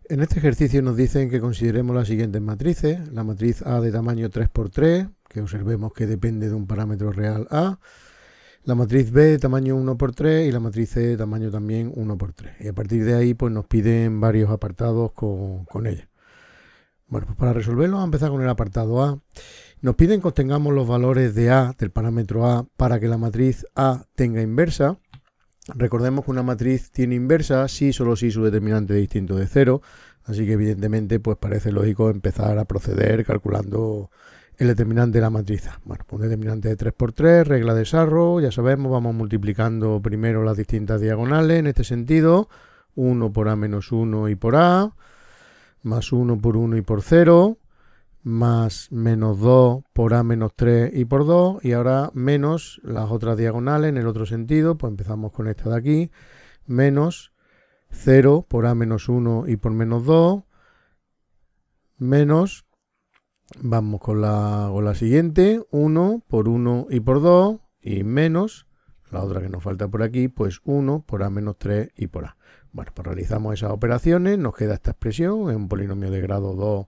En este ejercicio nos dicen que consideremos las siguientes matrices. La matriz A de tamaño 3×3, que observemos que depende de un parámetro real A. La matriz B de tamaño 1×3 y la matriz C de tamaño también 1×3. Y a partir de ahí pues nos piden varios apartados con ella. Bueno, pues para resolverlo vamos a empezar con el apartado A. Nos piden que obtengamos los valores de A, del parámetro A, para que la matriz A tenga inversa. Recordemos que una matriz tiene inversa si solo si su determinante es distinto de 0, así que evidentemente pues parece lógico empezar a proceder calculando el determinante de la matriz A. Bueno, pues un determinante de 3×3, regla de Sarro, ya sabemos, vamos multiplicando primero las distintas diagonales en este sentido, 1 por A menos 1 y por A, más 1 por 1 y por 0, más menos 2 por A menos 3 y por 2, y ahora menos las otras diagonales en el otro sentido, pues empezamos con esta de aquí, menos 0 por A menos 1 y por menos 2, menos, vamos con la siguiente, 1 por 1 y por 2, y menos, la otra que nos falta por aquí, pues 1 por A menos 3 y por A. Bueno, pues realizamos esas operaciones, nos queda esta expresión, es un polinomio de grado 2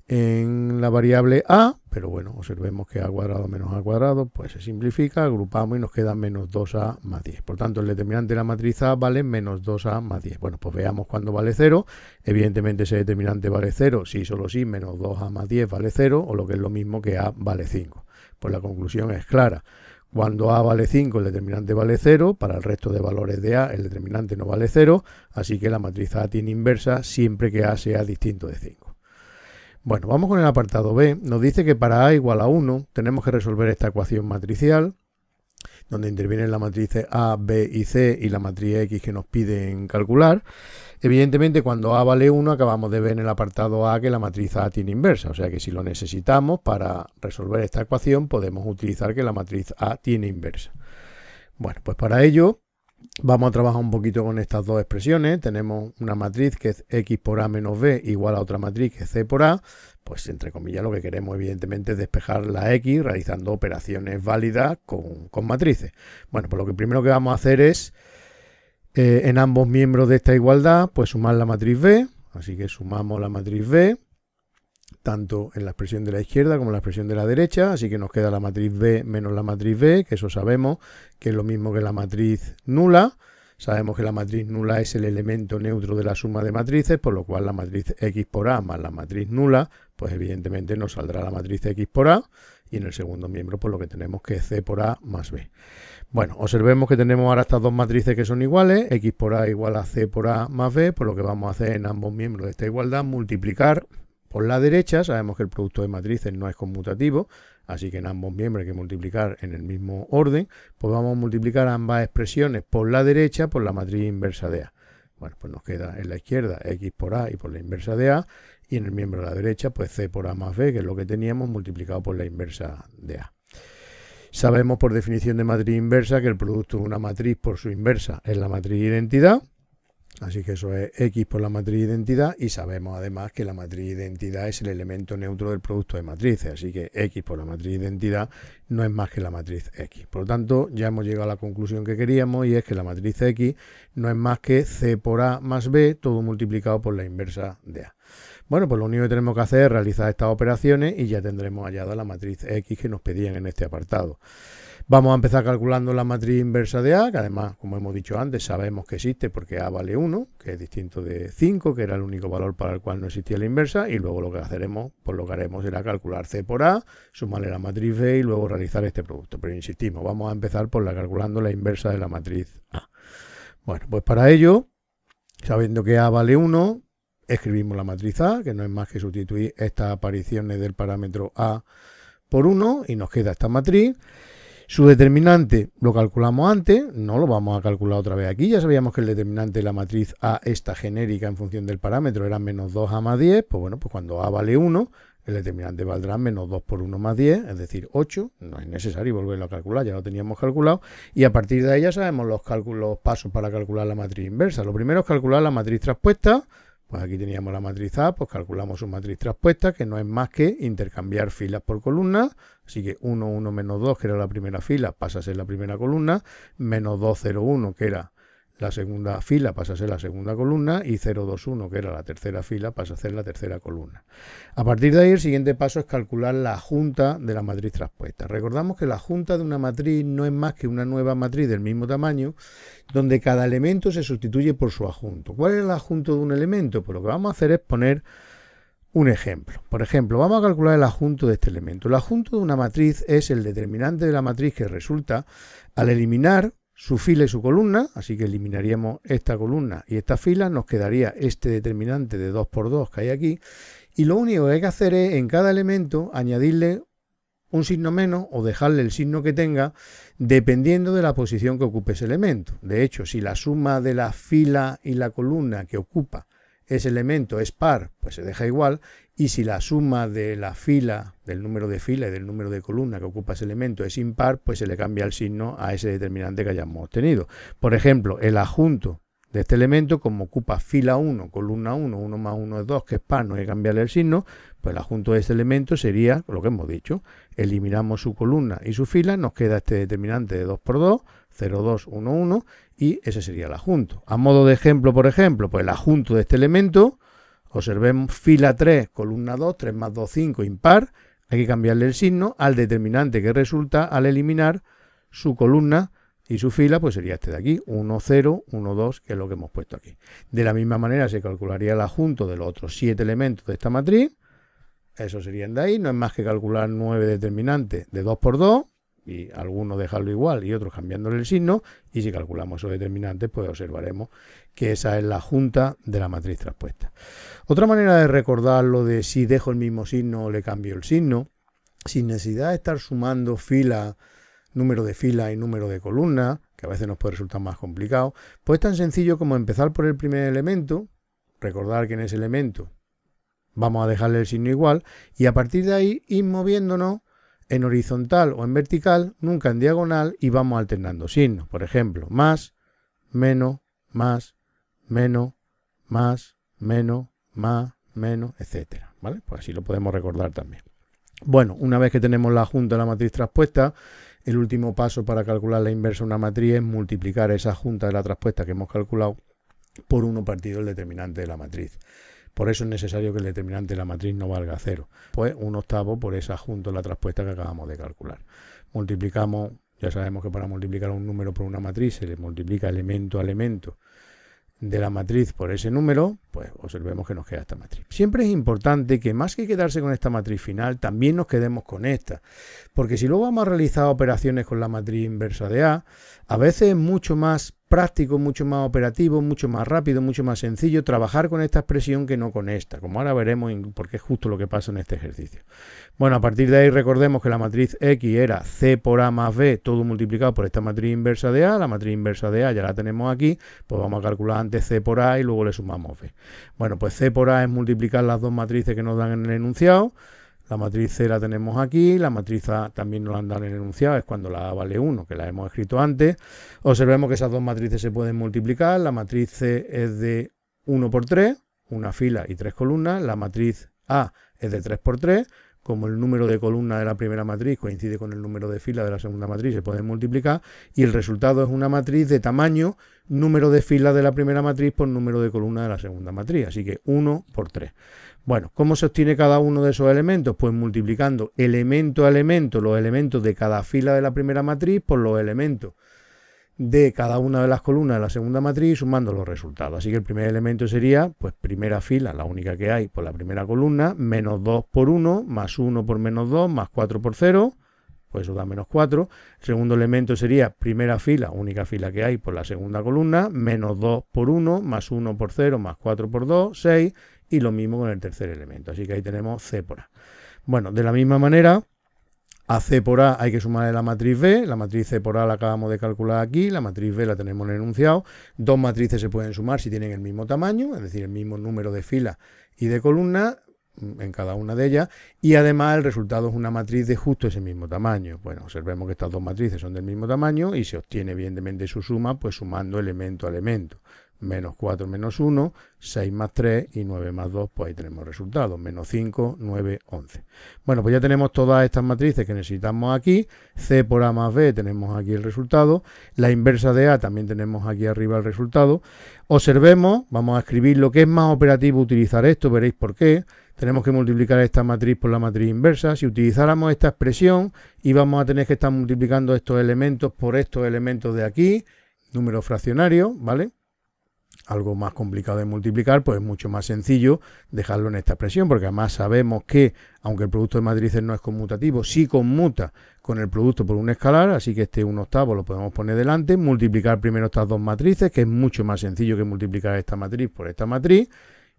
en la variable A, pero bueno, observemos que A cuadrado menos A cuadrado, pues se simplifica, agrupamos y nos queda menos 2A más 10. Por tanto, el determinante de la matriz A vale menos 2A más 10. Bueno, pues veamos cuándo vale 0. Evidentemente ese determinante vale 0, si solo si menos 2A más 10 vale 0, o lo que es lo mismo que A vale 5. Pues la conclusión es clara. Cuando A vale 5, el determinante vale 0, para el resto de valores de A el determinante no vale 0, así que la matriz A tiene inversa siempre que A sea distinto de 5. Bueno, vamos con el apartado B. Nos dice que para A igual a 1 tenemos que resolver esta ecuación matricial, donde intervienen la matriz A, B y C y la matriz X que nos piden calcular. Evidentemente, cuando A vale 1, acabamos de ver en el apartado A que la matriz A tiene inversa, o sea que si lo necesitamos para resolver esta ecuación podemos utilizar que la matriz A tiene inversa. Bueno, pues para ello vamos a trabajar un poquito con estas dos expresiones. Tenemos una matriz que es X por A menos B igual a otra matriz que es C por A. Pues entre comillas lo que queremos evidentemente es despejar la X realizando operaciones válidas con matrices. Bueno, pues lo que primero que vamos a hacer es en ambos miembros de esta igualdad pues sumar la matriz B. Así que sumamos la matriz B tanto en la expresión de la izquierda como en la expresión de la derecha, así que nos queda la matriz B menos la matriz B, que eso sabemos que es lo mismo que la matriz nula. Sabemos que la matriz nula es el elemento neutro de la suma de matrices, por lo cual la matriz X por A más la matriz nula, pues evidentemente nos saldrá la matriz X por A, y en el segundo miembro pues lo que tenemos que es C por A más B. Bueno, observemos que tenemos ahora estas dos matrices que son iguales, X por A igual a C por A más B, pues lo que vamos a hacer en ambos miembros de esta igualdad, multiplicar por la derecha. Sabemos que el producto de matrices no es conmutativo, así que en ambos miembros hay que multiplicar en el mismo orden. Pues vamos a multiplicar ambas expresiones por la derecha por la matriz inversa de A. Bueno, pues nos queda en la izquierda X por A y por la inversa de A, y en el miembro de la derecha pues C por A más B, que es lo que teníamos, multiplicado por la inversa de A. Sabemos por definición de matriz inversa que el producto de una matriz por su inversa es la matriz identidad. Así que eso es X por la matriz identidad, y sabemos además que la matriz identidad es el elemento neutro del producto de matrices, así que X por la matriz identidad no es más que la matriz X. Por lo tanto, ya hemos llegado a la conclusión que queríamos, y es que la matriz X no es más que C por A más B, todo multiplicado por la inversa de A. Bueno, pues lo único que tenemos que hacer es realizar estas operaciones y ya tendremos hallada la matriz X que nos pedían en este apartado. Vamos a empezar calculando la matriz inversa de A, que además, como hemos dicho antes, sabemos que existe porque A vale 1, que es distinto de 5, que era el único valor para el cual no existía la inversa, y luego lo que haremos, pues lo que haremos será calcular C por A, sumarle la matriz B y luego realizar este producto. Pero insistimos, vamos a empezar por calculando la inversa de la matriz A. Bueno, pues para ello, sabiendo que A vale 1, escribimos la matriz A, que no es más que sustituir estas apariciones del parámetro A por 1, y nos queda esta matriz. Su determinante lo calculamos antes, no lo vamos a calcular otra vez aquí. Ya sabíamos que el determinante de la matriz A, esta genérica en función del parámetro, era menos 2A más 10. Pues bueno, pues cuando A vale 1, el determinante valdrá menos 2 por 1 más 10, es decir, 8. No es necesario volverlo a calcular, ya lo teníamos calculado. Y a partir de ahí ya sabemos los pasos para calcular la matriz inversa. Lo primero es calcular la matriz traspuesta. Pues aquí teníamos la matriz A, pues calculamos su matriz traspuesta, que no es más que intercambiar filas por columnas. Así que 1, 1, menos 2, que era la primera fila, pasa a ser la primera columna. Menos 2, 0, 1, que era la segunda fila pasa a ser la segunda columna y 0, 2, 1, que era la tercera fila, pasa a ser la tercera columna. A partir de ahí el siguiente paso es calcular la adjunta de la matriz traspuesta. Recordamos que la adjunta de una matriz no es más que una nueva matriz del mismo tamaño donde cada elemento se sustituye por su adjunto. ¿Cuál es el adjunto de un elemento? Pues lo que vamos a hacer es poner un ejemplo. Por ejemplo, vamos a calcular el adjunto de este elemento. El adjunto de una matriz es el determinante de la matriz que resulta al eliminar su fila y su columna, así que eliminaríamos esta columna y esta fila, nos quedaría este determinante de 2 por 2 que hay aquí, y lo único que hay que hacer es en cada elemento añadirle un signo menos o dejarle el signo que tenga dependiendo de la posición que ocupe ese elemento. De hecho, si la suma de la fila y la columna que ocupa ese elemento es par, pues se deja igual, y si la suma de la fila, del número de fila y del número de columna que ocupa ese elemento es impar, pues se le cambia el signo a ese determinante que hayamos obtenido. Por ejemplo, el adjunto de este elemento, como ocupa fila 1, columna 1, 1 más 1 es 2, que es par, no hay que cambiarle el signo, pues el adjunto de este elemento sería lo que hemos dicho. Eliminamos su columna y su fila, nos queda este determinante de 2 por 2, 0, 2, 1, 1, y ese sería el adjunto. A modo de ejemplo, por ejemplo, pues el adjunto de este elemento, observemos fila 3, columna 2, 3 más 2, 5, impar, hay que cambiarle el signo al determinante que resulta al eliminar su columna y su fila, pues sería este de aquí, 1, 0, 1, 2, que es lo que hemos puesto aquí. De la misma manera se calcularía el adjunto de los otros 7 elementos de esta matriz, eso serían de ahí, no es más que calcular 9 determinantes de 2 por 2, y algunos dejarlo igual y otros cambiándole el signo, y si calculamos esos determinantes, pues observaremos que esa es la adjunta de la matriz traspuesta. Otra manera de recordarlo de si dejo el mismo signo o le cambio el signo, sin necesidad de estar sumando fila, número de fila y número de columna, que a veces nos puede resultar más complicado, pues es tan sencillo como empezar por el primer elemento, recordar que en ese elemento vamos a dejarle el signo igual, y a partir de ahí ir moviéndonos en horizontal o en vertical, nunca en diagonal, y vamos alternando signos. Por ejemplo, más, menos, más, menos, más, menos, más, menos, etcétera, ¿vale? Pues así lo podemos recordar también. Bueno, una vez que tenemos la adjunta de la matriz traspuesta, el último paso para calcular la inversa de una matriz es multiplicar esa adjunta de la traspuesta que hemos calculado por 1 partido el determinante de la matriz. Por eso es necesario que el determinante de la matriz no valga 0. Pues 1/8 por esa adjunta de la traspuesta que acabamos de calcular. Multiplicamos, ya sabemos que para multiplicar un número por una matriz se le multiplica elemento a elemento de la matriz por ese número, pues observemos que nos queda esta matriz. Siempre es importante que más que quedarse con esta matriz final, también nos quedemos con esta. Porque si luego vamos a realizar operaciones con la matriz inversa de A, a veces es mucho más práctico, mucho más operativo, mucho más rápido, mucho más sencillo trabajar con esta expresión que no con esta, como ahora veremos porque es justo lo que pasa en este ejercicio. Bueno, a partir de ahí recordemos que la matriz X era C por A más B, todo multiplicado por esta matriz inversa de A. La matriz inversa de A ya la tenemos aquí, pues vamos a calcular antes C por A y luego le sumamos B. Bueno, pues C por A es multiplicar las dos matrices que nos dan en el enunciado. La matriz C la tenemos aquí, la matriz A también nos la han dado en el enunciado, es cuando la A vale 1, que la hemos escrito antes. Observemos que esas dos matrices se pueden multiplicar. La matriz C es de 1 por 3, una fila y 3 columnas. La matriz A es de 3 por 3. Como el número de columnas de la primera matriz coincide con el número de filas de la segunda matriz, se pueden multiplicar, y el resultado es una matriz de tamaño número de filas de la primera matriz por número de columnas de la segunda matriz, así que 1 por 3. Bueno, ¿cómo se obtiene cada uno de esos elementos? Pues multiplicando elemento a elemento los elementos de cada fila de la primera matriz por los elementos de cada una de las columnas de la segunda matriz, sumando los resultados. Así que el primer elemento sería, pues primera fila, la única que hay, por la primera columna, menos 2 por 1, más 1 por menos 2, más 4 por 0, pues eso da menos 4. El segundo elemento sería primera fila, única fila que hay, por la segunda columna, menos 2 por 1, más 1 por 0, más 4 por 2, 6, y lo mismo con el tercer elemento. Así que ahí tenemos C por A. Bueno, de la misma manera, a C por A hay que sumarle la matriz B, la matriz C por A la acabamos de calcular aquí, la matriz B la tenemos en el enunciado. Dos matrices se pueden sumar si tienen el mismo tamaño, es decir, el mismo número de filas y de columnas en cada una de ellas, y además el resultado es una matriz de justo ese mismo tamaño. Bueno, observemos que estas dos matrices son del mismo tamaño y se obtiene evidentemente su suma pues sumando elemento a elemento. menos 4 menos 1, 6 más 3 y 9 más 2, pues ahí tenemos resultados, menos 5, 9, 11. Bueno, pues ya tenemos todas estas matrices que necesitamos aquí, C por A más B tenemos aquí el resultado, la inversa de A también tenemos aquí arriba el resultado. Observemos, vamos a escribir lo que es más operativo utilizar esto, veréis por qué. Tenemos que multiplicar esta matriz por la matriz inversa. Si utilizáramos esta expresión, íbamos a tener que estar multiplicando estos elementos por estos elementos de aquí, número fraccionario, ¿vale? Algo más complicado de multiplicar, pues es mucho más sencillo dejarlo en esta expresión, porque además sabemos que, aunque el producto de matrices no es conmutativo, sí conmuta con el producto por un escalar, así que este 1/8 lo podemos poner delante, multiplicar primero estas dos matrices, que es mucho más sencillo que multiplicar esta matriz por esta matriz,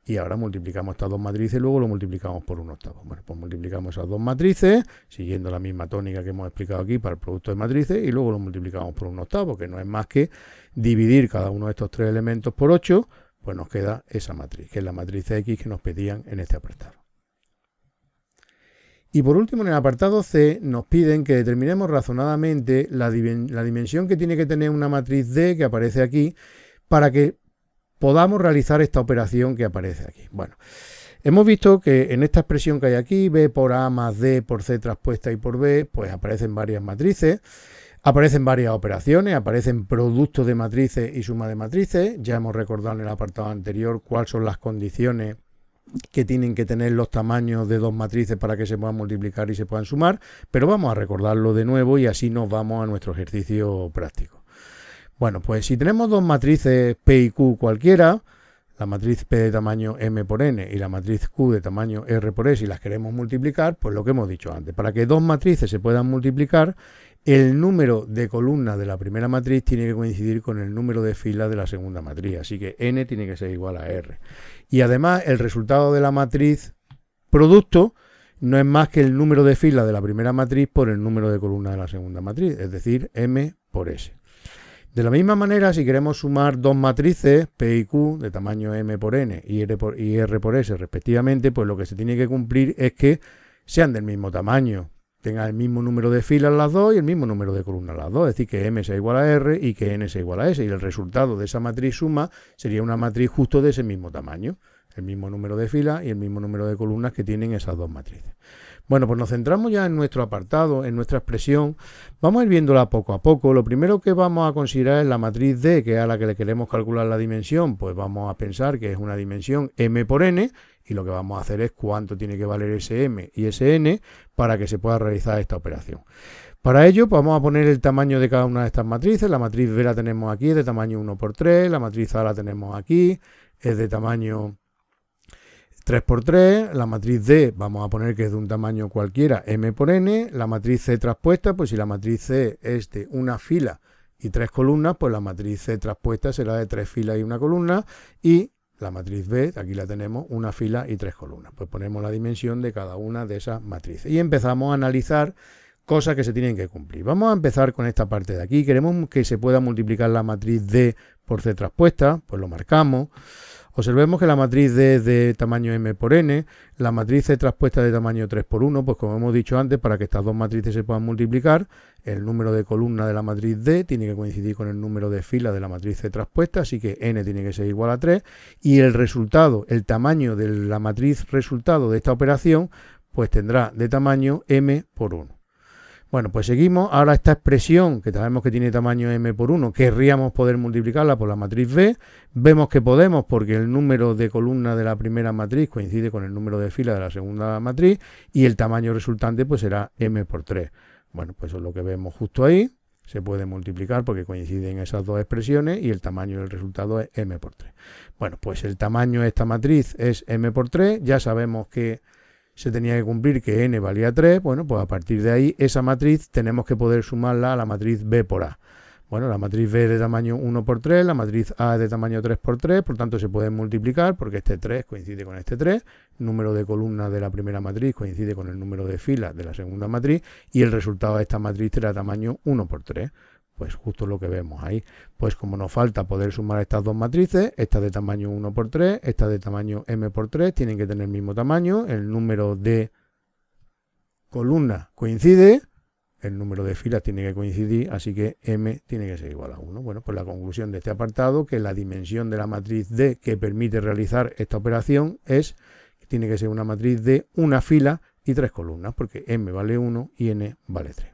y ahora multiplicamos estas dos matrices y luego lo multiplicamos por 1/8. Bueno, pues multiplicamos esas dos matrices, siguiendo la misma tónica que hemos explicado aquí para el producto de matrices, y luego lo multiplicamos por 1/8, que no es más que dividir cada uno de estos tres elementos por 8, pues nos queda esa matriz, que es la matriz X que nos pedían en este apartado. Y por último, en el apartado C, nos piden que determinemos razonadamente la dimensión que tiene que tener una matriz D, que aparece aquí, para que podamos realizar esta operación que aparece aquí. Bueno, hemos visto que en esta expresión que hay aquí, B por A más D por C traspuesta y por B, pues aparecen varias matrices, aparecen varias operaciones, aparecen productos de matrices y suma de matrices. Ya hemos recordado en el apartado anterior cuáles son las condiciones que tienen que tener los tamaños de dos matrices para que se puedan multiplicar y se puedan sumar, pero vamos a recordarlo de nuevo y así nos vamos a nuestro ejercicio práctico. Bueno, pues si tenemos dos matrices P y Q cualquiera, la matriz P de tamaño M por N y la matriz Q de tamaño R por S, y las queremos multiplicar, pues lo que hemos dicho antes, para que dos matrices se puedan multiplicar, el número de columnas de la primera matriz tiene que coincidir con el número de filas de la segunda matriz, así que N tiene que ser igual a R. Y además el resultado de la matriz producto no es más que el número de filas de la primera matriz por el número de columnas de la segunda matriz, es decir, M por S. De la misma manera, si queremos sumar dos matrices, P y Q, de tamaño M por N y R por S respectivamente, pues lo que se tiene que cumplir es que sean del mismo tamaño, tengan el mismo número de filas las dos y el mismo número de columnas las dos, es decir, que M sea igual a R y que N sea igual a S, y el resultado de esa matriz suma sería una matriz justo de ese mismo tamaño, el mismo número de filas y el mismo número de columnas que tienen esas dos matrices. Bueno, pues nos centramos ya en nuestro apartado, en nuestra expresión. Vamos a ir viéndola poco a poco. Lo primero que vamos a considerar es la matriz D, que es a la que le queremos calcular la dimensión. Pues vamos a pensar que es una dimensión M por N, y lo que vamos a hacer es cuánto tiene que valer ese M y ese N para que se pueda realizar esta operación. Para ello, pues vamos a poner el tamaño de cada una de estas matrices. La matriz B la tenemos aquí, es de tamaño 1 por 3. La matriz A la tenemos aquí, es de tamaño 3 por 3, la matriz D vamos a poner que es de un tamaño cualquiera, M por N, la matriz C traspuesta, pues si la matriz C es de una fila y tres columnas, pues la matriz C traspuesta será de 3 filas y una columna, y la matriz B, aquí la tenemos, una fila y 3 columnas. Pues ponemos la dimensión de cada una de esas matrices y empezamos a analizar cosas que se tienen que cumplir. Vamos a empezar con esta parte de aquí. Queremos que se pueda multiplicar la matriz D por C traspuesta, pues lo marcamos. Observemos que la matriz D es de tamaño M por N, la matriz C traspuesta de tamaño 3 por 1, pues como hemos dicho antes, para que estas dos matrices se puedan multiplicar, el número de columnas de la matriz D tiene que coincidir con el número de filas de la matriz C traspuesta, así que N tiene que ser igual a 3, y el resultado, el tamaño de la matriz resultado de esta operación, pues tendrá de tamaño M por 1. Bueno, pues seguimos. Ahora esta expresión, que sabemos que tiene tamaño M por 1, querríamos poder multiplicarla por la matriz B. Vemos que podemos porque el número de columnas de la primera matriz coincide con el número de filas de la segunda matriz y el tamaño resultante pues será M por 3. Bueno, pues eso es lo que vemos justo ahí. Se puede multiplicar porque coinciden esas dos expresiones y el tamaño del resultado es M por 3. Bueno, pues el tamaño de esta matriz es M por 3. Ya sabemos que se tenía que cumplir que N valía 3, bueno, pues a partir de ahí esa matriz tenemos que poder sumarla a la matriz B por A. Bueno, la matriz B es de tamaño 1 por 3, la matriz A es de tamaño 3 por 3, por tanto se pueden multiplicar porque este 3 coincide con este 3, el número de columnas de la primera matriz coincide con el número de filas de la segunda matriz y el resultado de esta matriz será tamaño 1 por 3. Pues justo lo que vemos ahí. Pues como nos falta poder sumar estas dos matrices, esta de tamaño 1 por 3, esta de tamaño M por 3, tienen que tener el mismo tamaño, el número de columnas coincide, el número de filas tiene que coincidir, así que m tiene que ser igual a 1. Bueno, pues la conclusión de este apartado, que la dimensión de la matriz D que permite realizar esta operación tiene que ser una matriz de una fila y 3 columnas, porque m vale 1 y n vale 3.